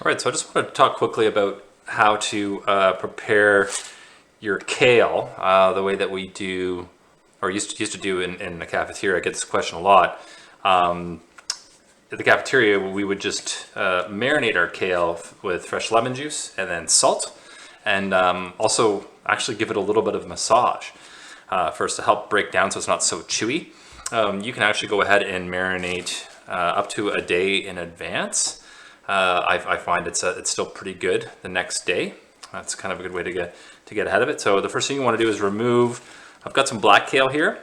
All right, so I just wanted to talk quickly about how to prepare your kale the way that we do, or used to do in the cafeteria. I get this question a lot. At the cafeteria, we would just marinate our kale with fresh lemon juice and then salt, and also actually give it a little bit of massage first to help break down so it's not so chewy. You can actually go ahead and marinate up to a day in advance. I find it's still pretty good the next day. That's kind of a good way to get ahead of it. So the first thing you want to do is remove. I've got some black kale here,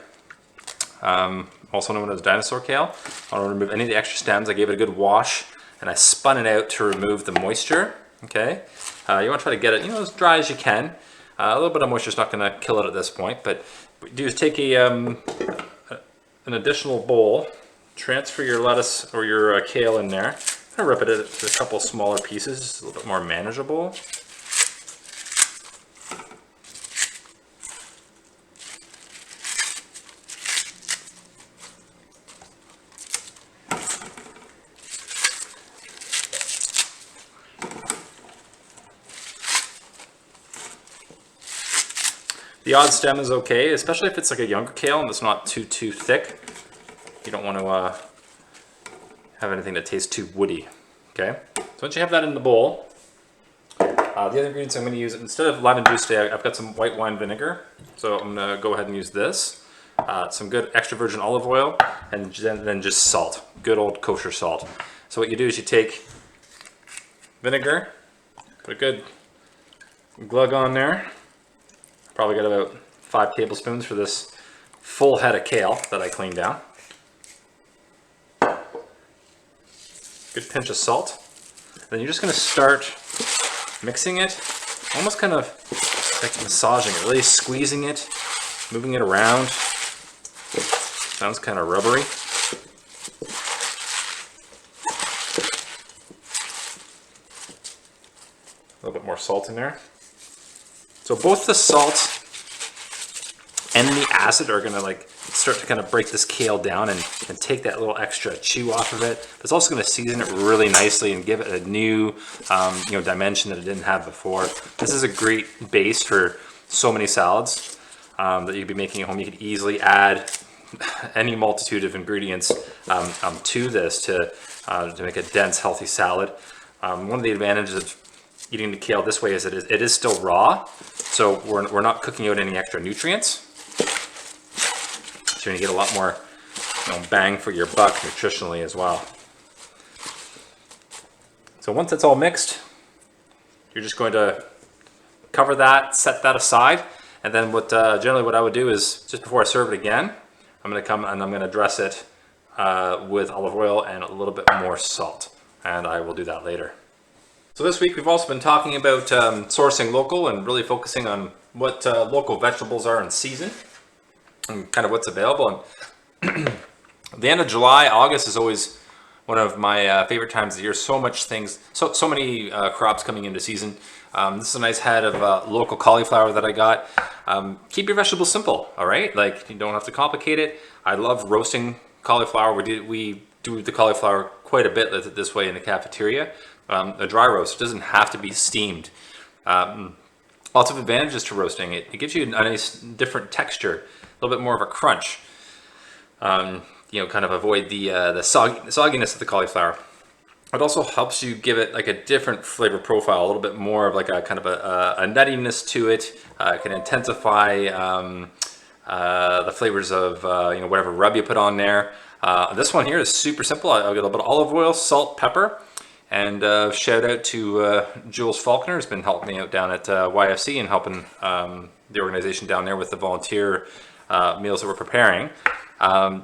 also known as dinosaur kale. I want to remove any of the extra stems. I gave it a good wash and I spun it out to remove the moisture. Okay, you want to try to get it as dry as you can. A little bit of moisture is not going to kill it at this point, but what you do is take an additional bowl, transfer your lettuce or your kale in there. I'm going to rip it into a couple smaller pieces, just a little bit more manageable. The odd stem is okay, especially if it's like a younger kale and it's not too thick. You don't want to have anything that tastes too woody. Okay, so once you have that in the bowl, the other ingredients I'm going to use, instead of lemon juice today, I've got some white wine vinegar. So I'm going to go ahead and use this. Some good extra virgin olive oil, and then just salt, good old kosher salt. So what you do is you take vinegar, put a good glug on there. Probably got about 5 tablespoons for this full head of kale that I cleaned down. Good pinch of salt. Then you're just going to start mixing it, almost kind of like massaging it, really squeezing it, moving it around. Sounds kind of rubbery. A little bit more salt in there. So both the salt and the acid are going to start to kind of break this kale down and take that little extra chew off of it. But it's also going to season it really nicely and give it a new dimension that it didn't have before. This is a great base for so many salads that you'd be making at home. You could easily add any multitude of ingredients to this to make a dense, healthy salad. One of the advantages of eating the kale this way is it is still raw, so we're not cooking out any extra nutrients. So you're gonna get a lot more bang for your buck nutritionally as well. So once it's all mixed, you're just going to cover that, set that aside, and then generally what I would do is just before I serve it again, I'm gonna come and I'm gonna dress it with olive oil and a little bit more salt, and I will do that later. So this week we've also been talking about sourcing local and really focusing on what local vegetables are in season and kind of what's available. And the end of July, August is always one of my favorite times of the year. So many crops coming into season. This is a nice head of local cauliflower that I got. Keep your vegetables simple, all right? Like, you don't have to complicate it. I love roasting cauliflower. We do the cauliflower quite a bit this way in the cafeteria. A dry roast doesn't have to be steamed. Lots of advantages to roasting it. It gives you a nice different texture, a little bit more of a crunch. Kind of avoid the sogginess of the cauliflower. It also helps you give it like a different flavor profile, a little bit more of like a kind of a nuttiness to it. It can intensify the flavors of whatever rub you put on there. This one here is super simple. I'll get a little bit of olive oil, salt, pepper. And shout out to Jules Faulkner, who's been helping me out down at YFC and helping the organization down there with the volunteer meals that we're preparing.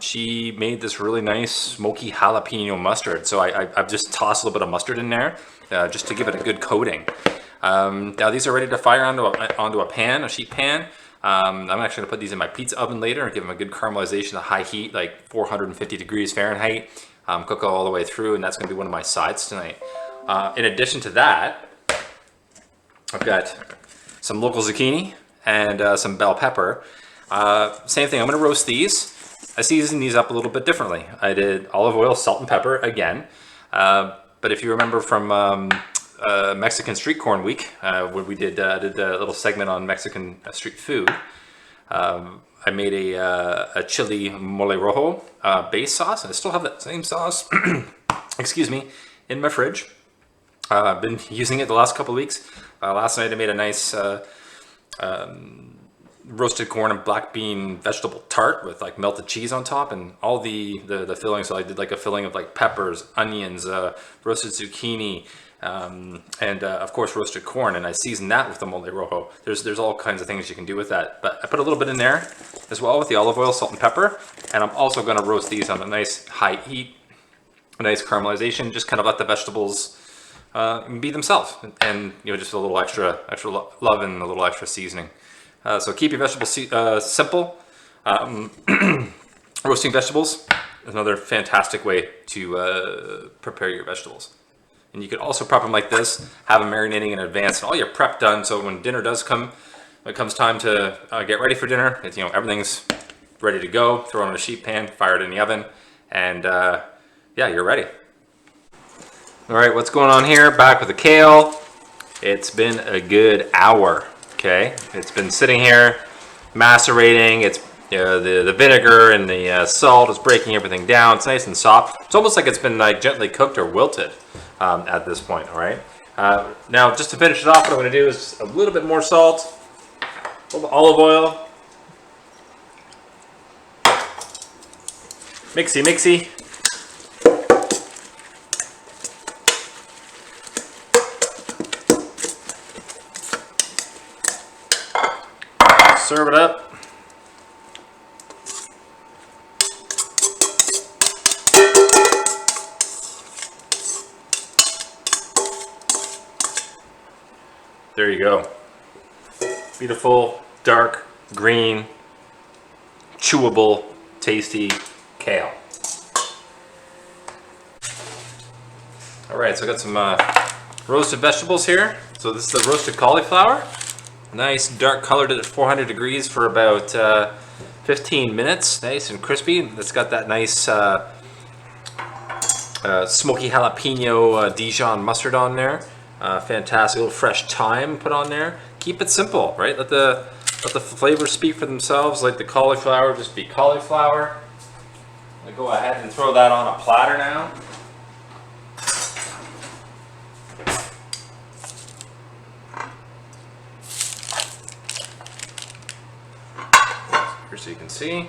She made this really nice smoky jalapeno mustard. So I've just tossed a little bit of mustard in there just to give it a good coating. Now these are ready to fire onto a sheet pan. I'm actually going to put these in my pizza oven later and give them a good caramelization at high heat, like 450 degrees Fahrenheit. Cook all the way through, and that's going to be one of my sides tonight. In addition to that, I've got some local zucchini and some bell pepper. Same thing, I'm going to roast these. I seasoned these up a little bit differently. I did olive oil, salt, and pepper again. But if you remember from Mexican Street Corn Week, where we did a little segment on Mexican street food. I made a chili mole rojo base sauce, and I still have that same sauce, excuse me, in my fridge. I've been using it the last couple of weeks. Last night I made a nice roasted corn and black bean vegetable tart with like melted cheese on top and all the fillings. So I did like a filling of like peppers, onions, roasted zucchini, and of course roasted corn, and I seasoned that with the mole rojo. There's all kinds of things you can do with that, but I put a little bit in there as well with the olive oil, salt and pepper, and I'm also going to roast these on a nice high heat, a nice caramelization. Just kind of let the vegetables be themselves, and just a little extra love and a little extra seasoning. So keep your vegetables simple. Roasting vegetables is another fantastic way to prepare your vegetables. And you could also prep them like this, have them marinating in advance, and all your prep done. So when dinner does come, when it comes time to get ready for dinner, it's, everything's ready to go. Throw it in a sheet pan, fire it in the oven, and yeah, you're ready. All right, what's going on here? Back with the kale. It's been a good hour. Okay, it's been sitting here macerating. It's the vinegar and the salt is breaking everything down. It's nice and soft. It's almost like it's been like gently cooked or wilted at this point. All right. Now, just to finish it off, what I'm going to do is a little bit more salt, a little olive oil, mixy. Serve it up. There you go. Beautiful, dark, green, chewable, tasty kale. All right, so I got some roasted vegetables here. So this is the roasted cauliflower. Nice dark colored at 400 degrees for about 15 minutes. Nice and crispy. It's got that nice smoky jalapeno Dijon mustard on there. Fantastic little fresh thyme put on there. Keep it simple, right? Let the flavors speak for themselves. Let the cauliflower just be cauliflower. I'm gonna go ahead and throw that on a platter now. Here so you can see.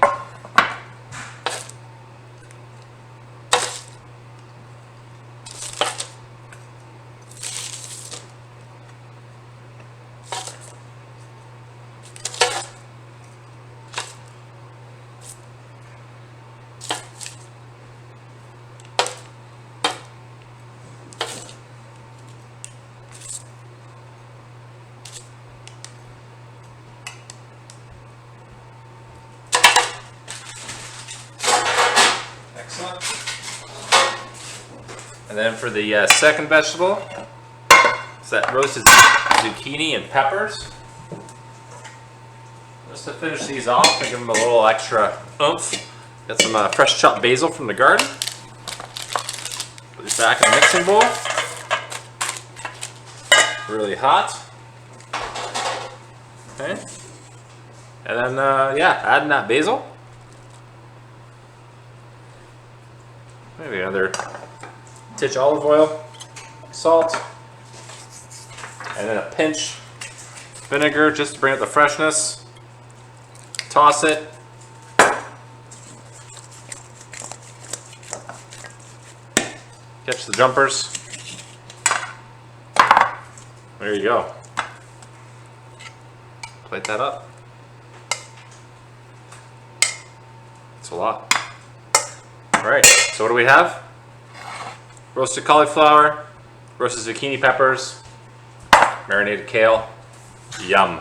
And then for the second vegetable, it's that roasted zucchini and peppers. Just to finish these off, I give them a little extra oomph. Got some fresh chopped basil from the garden. Put these back in the mixing bowl. Really hot. Okay. And then, yeah, adding that basil. Maybe another titch olive oil, salt, and then a pinch vinegar just to bring out the freshness. Toss it. Catch the jumpers. There you go. Plate that up. It's a lot. All right, so what do we have? Roasted cauliflower, roasted zucchini peppers, marinated kale. Yum.